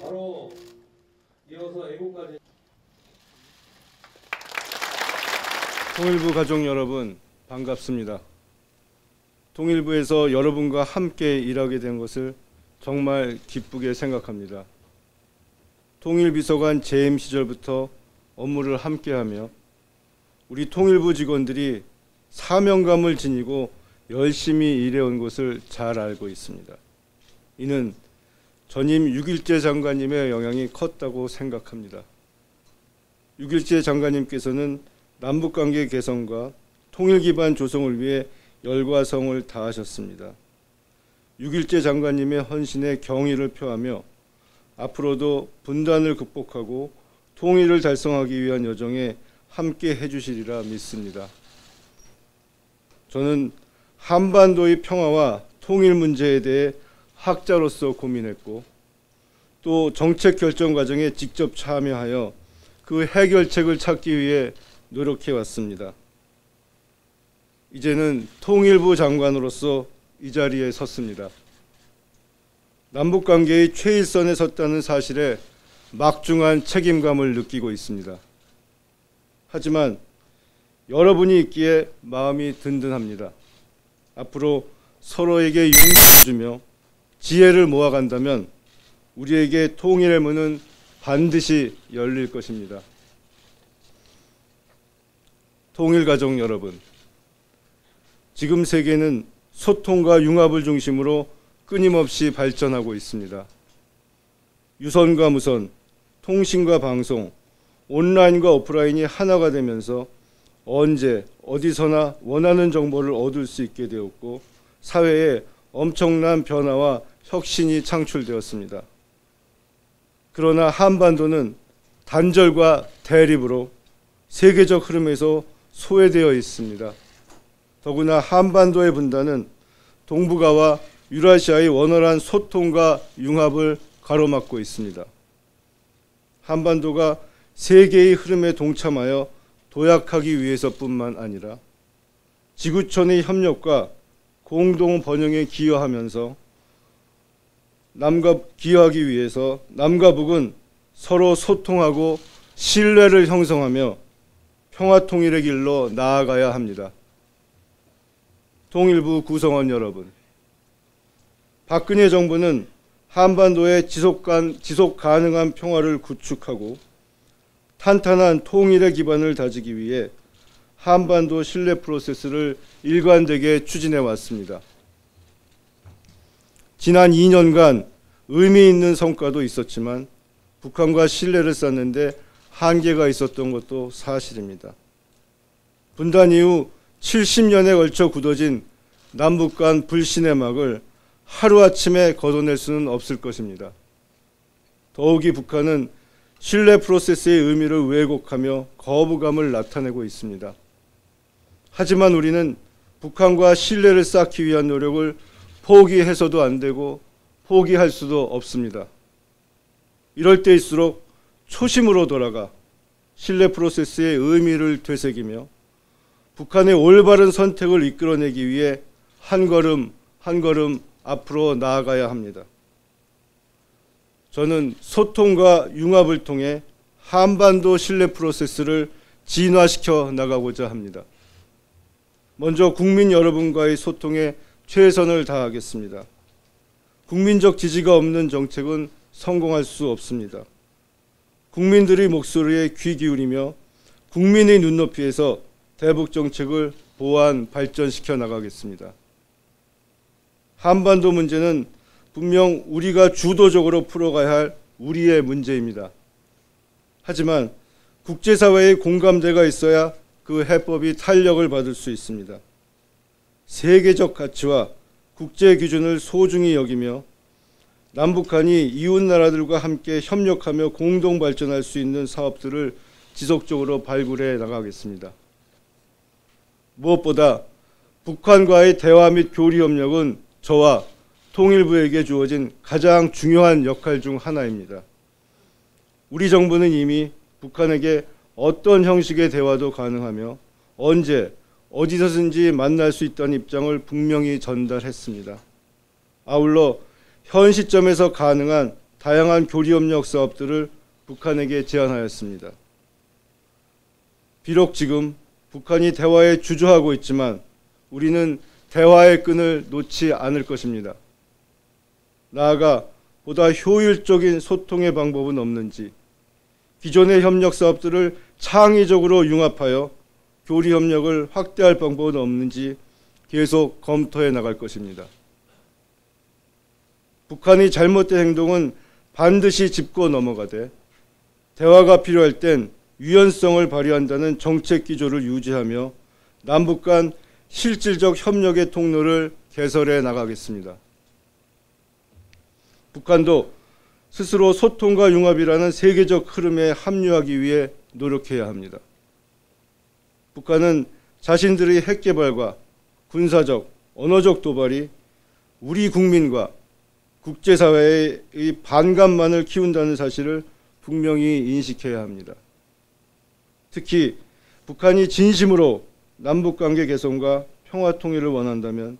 바로 이어서 애국가제. 통일부 가족 여러분 반갑습니다. 통일부에서 여러분과 함께 일하게 된 것을 정말 기쁘게 생각합니다. 통일비서관 재임 시절부터 업무를 함께하며 우리 통일부 직원들이 사명감을 지니고 열심히 일해온 것을 잘 알고 있습니다. 이는 전임 6.1제 장관님의 영향이 컸다고 생각합니다. 6.1제 장관님께서는 남북관계 개선과 통일 기반 조성을 위해 열과 성을 다하셨습니다. 6.1제 장관님의 헌신에 경의를 표하며 앞으로도 분단을 극복하고 통일을 달성하기 위한 여정에 함께 해주시리라 믿습니다. 저는 한반도의 평화와 통일 문제에 대해 학자로서 고민했고 또 정책 결정 과정에 직접 참여하여 그 해결책을 찾기 위해 노력해 왔습니다. 이제는 통일부 장관으로서 이 자리에 섰습니다. 남북관계의 최일선에 섰다는 사실에 막중한 책임감을 느끼고 있습니다. 하지만 여러분이 있기에 마음이 든든합니다. 앞으로 서로에게 용기를 주며 지혜를 모아간다면 우리에게 통일의 문은 반드시 열릴 것입니다. 통일가족 여러분, 지금 세계는 소통과 융합을 중심으로 끊임없이 발전하고 있습니다. 유선과 무선, 통신과 방송, 온라인과 오프라인이 하나가 되면서 언제 어디서나 원하는 정보를 얻을 수 있게 되었고 사회에 엄청난 변화와 혁신이 창출되었습니다. 그러나 한반도는 단절과 대립으로 세계적 흐름에서 소외되어 있습니다. 더구나 한반도의 분단은 동북아와 유라시아의 원활한 소통과 융합을 가로막고 있습니다. 한반도가 세계의 흐름에 동참하여 도약하기 위해서뿐만 아니라 지구촌의 협력과 공동 번영에 기여하면서 기여하기 위해서 남과 북은 서로 소통하고 신뢰를 형성하며 평화 통일의 길로 나아가야 합니다. 통일부 구성원 여러분, 박근혜 정부는 한반도의 지속 가능한 평화를 구축하고 탄탄한 통일의 기반을 다지기 위해 한반도 신뢰 프로세스를 일관되게 추진해 왔습니다. 지난 2년간 의미 있는 성과도 있었지만 북한과 신뢰를 쌓는데 한계가 있었던 것도 사실입니다. 분단 이후 70년에 걸쳐 굳어진 남북 간 불신의 막을 하루아침에 걷어낼 수는 없을 것입니다. 더욱이 북한은 신뢰 프로세스의 의미를 왜곡하며 거부감을 나타내고 있습니다. 하지만 우리는 북한과 신뢰를 쌓기 위한 노력을 포기해서도 안 되고 포기할 수도 없습니다. 이럴 때일수록 초심으로 돌아가 신뢰 프로세스의 의미를 되새기며 북한의 올바른 선택을 이끌어내기 위해 한 걸음 한 걸음 앞으로 나아가야 합니다. 저는 소통과 융합을 통해 한반도 신뢰 프로세스를 진화시켜 나가고자 합니다. 먼저 국민 여러분과의 소통에 최선을 다하겠습니다. 국민적 지지가 없는 정책은 성공할 수 없습니다. 국민들의 목소리에 귀 기울이며 국민의 눈높이에서 대북 정책을 보완, 발전시켜 나가겠습니다. 한반도 문제는 분명 우리가 주도적으로 풀어가야 할 우리의 문제입니다. 하지만 국제사회의 공감대가 있어야 그 해법이 탄력을 받을 수 있습니다. 세계적 가치와 국제 기준을 소중히 여기며 남북한이 이웃 나라들과 함께 협력하며 공동 발전할 수 있는 사업들을 지속적으로 발굴해 나가겠습니다. 무엇보다 북한과의 대화 및 교류 협력은 저와 통일부에게 주어진 가장 중요한 역할 중 하나입니다. 우리 정부는 이미 북한에게 어떤 형식의 대화도 가능하며 언제 어디서든지 만날 수 있다는 입장을 분명히 전달했습니다. 아울러 현 시점에서 가능한 다양한 교리협력 사업들을 북한에게 제안하였습니다. 비록 지금 북한이 대화에 주저하고 있지만 우리는 대화의 끈을 놓지 않을 것입니다. 나아가 보다 효율적인 소통의 방법은 없는지, 기존의 협력 사업들을 창의적으로 융합하여 교리 협력을 확대할 방법은 없는지 계속 검토해 나갈 것입니다. 북한이 잘못된 행동은 반드시 짚고 넘어가되 대화가 필요할 땐 유연성을 발휘한다는 정책 기조를 유지하며 남북 간 실질적 협력의 통로를 개설해 나가겠습니다. 북한도 스스로 소통과 융합이라는 세계적 흐름에 합류하기 위해 노력해야 합니다. 북한은 자신들의 핵 개발과 군사적, 언어적 도발이 우리 국민과 국제사회의 반감만을 키운다는 사실을 분명히 인식해야 합니다. 특히 북한이 진심으로 남북관계 개선과 평화통일을 원한다면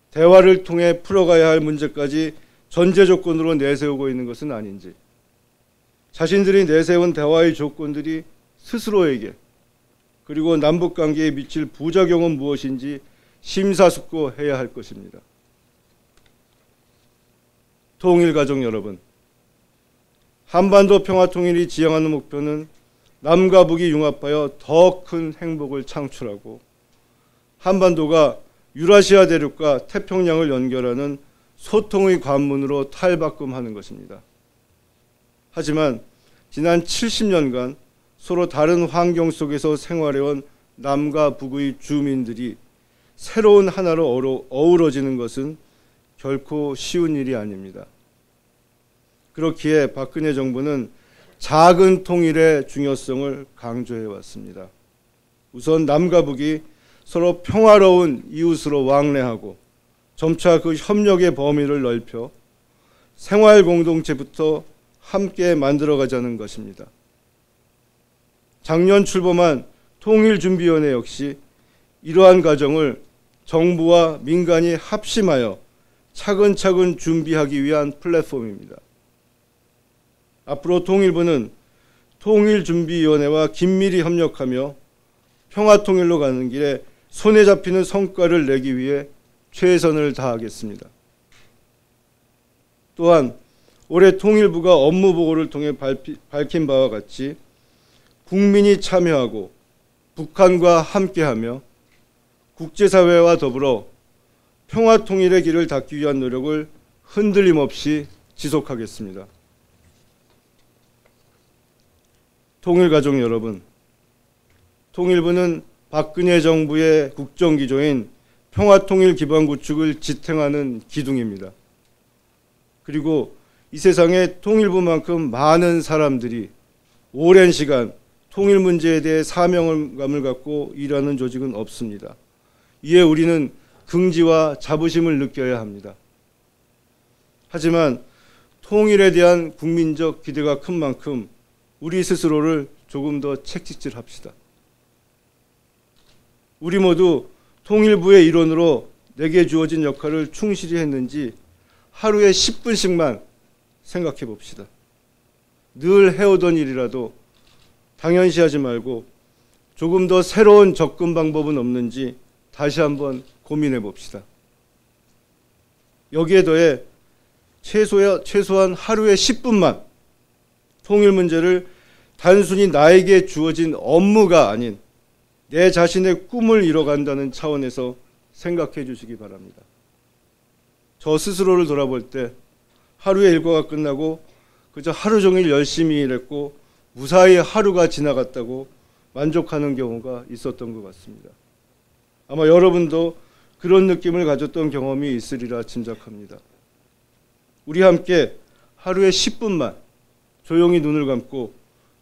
대화를 통해 풀어가야 할 문제까지 전제 조건으로 내세우고 있는 것은 아닌지, 자신들이 내세운 대화의 조건들이 스스로에게 그리고 남북관계에 미칠 부작용은 무엇인지 심사숙고해야 할 것입니다. 통일가족 여러분, 한반도 평화통일이 지향하는 목표는 남과 북이 융합하여 더 큰 행복을 창출하고 한반도가 유라시아 대륙과 태평양을 연결하는 소통의 관문으로 탈바꿈하는 것입니다. 하지만 지난 70년간 서로 다른 환경 속에서 생활해온 남과 북의 주민들이 새로운 하나로 어우러지는 것은 결코 쉬운 일이 아닙니다. 그렇기에 박근혜 정부는 작은 통일의 중요성을 강조해 왔습니다. 우선 남과 북이 서로 평화로운 이웃으로 왕래하고 점차 그 협력의 범위를 넓혀 생활 공동체부터 함께 만들어가자는 것입니다. 작년 출범한 통일준비위원회 역시 이러한 과정을 정부와 민간이 합심하여 차근차근 준비하기 위한 플랫폼입니다. 앞으로 통일부는 통일준비위원회와 긴밀히 협력하며 평화통일로 가는 길에 손에 잡히는 성과를 내기 위해 최선을 다하겠습니다. 또한 올해 통일부가 업무보고를 통해 밝힌 바와 같이 국민이 참여하고 북한과 함께하며 국제사회와 더불어 평화통일의 길을 닫기 위한 노력을 흔들림 없이 지속하겠습니다. 통일가족 여러분, 통일부는 박근혜 정부의 국정기조인 평화통일 기반 구축을 지탱하는 기둥입니다. 그리고 이 세상에 통일부만큼 많은 사람들이 오랜 시간 통일 문제에 대해 사명감을 갖고 일하는 조직은 없습니다. 이에 우리는 긍지와 자부심을 느껴야 합니다. 하지만 통일에 대한 국민적 기대가 큰 만큼 우리 스스로를 조금 더 책찍질합시다. 우리 모두 통일부의 일원으로 내게 주어진 역할을 충실히 했는지 하루에 10분씩만 생각해 봅시다. 늘 해오던 일이라도 당연시하지 말고 조금 더 새로운 접근 방법은 없는지 다시 한번 고민해 봅시다. 여기에 더해 최소한 하루에 10분만 통일 문제를 단순히 나에게 주어진 업무가 아닌 내 자신의 꿈을 이뤄간다는 차원에서 생각해 주시기 바랍니다. 저 스스로를 돌아볼 때 하루의 일과가 끝나고 그저 하루 종일 열심히 일했고 무사히 하루가 지나갔다고 만족하는 경우가 있었던 것 같습니다. 아마 여러분도 그런 느낌을 가졌던 경험이 있으리라 짐작합니다. 우리 함께 하루에 10분만 조용히 눈을 감고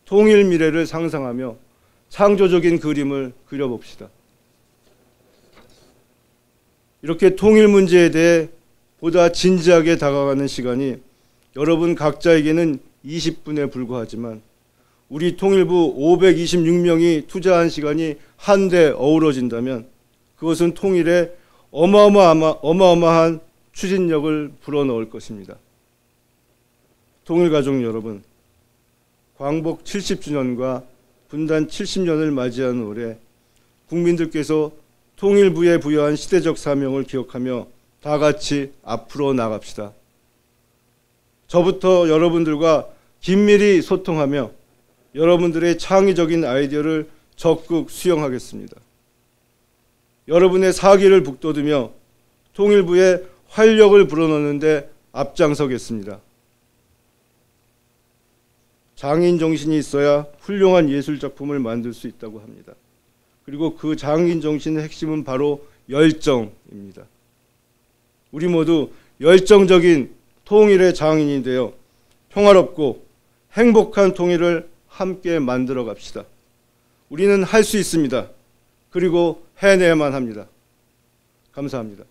통일 미래를 상상하며 창조적인 그림을 그려봅시다. 이렇게 통일 문제에 대해 보다 진지하게 다가가는 시간이 여러분 각자에게는 20분에 불과하지만 우리 통일부 526명이 투자한 시간이 한데 어우러진다면 그것은 통일에 어마어마한 추진력을 불어넣을 것입니다. 통일가족 여러분, 광복 70주년과 분단 70년을 맞이하는 올해 국민들께서 통일부에 부여한 시대적 사명을 기억하며 다 같이 앞으로 나갑시다. 저부터 여러분들과 긴밀히 소통하며 여러분들의 창의적인 아이디어를 적극 수용하겠습니다. 여러분의 사기를 북돋으며 통일부에 활력을 불어넣는데 앞장서겠습니다. 장인 정신이 있어야 훌륭한 예술 작품을 만들 수 있다고 합니다. 그리고 그 장인 정신의 핵심은 바로 열정입니다. 우리 모두 열정적인 통일의 장인이 되어 평화롭고 행복한 통일을 함께 만들어 갑시다. 우리는 할 수 있습니다. 그리고 해내야만 합니다. 감사합니다.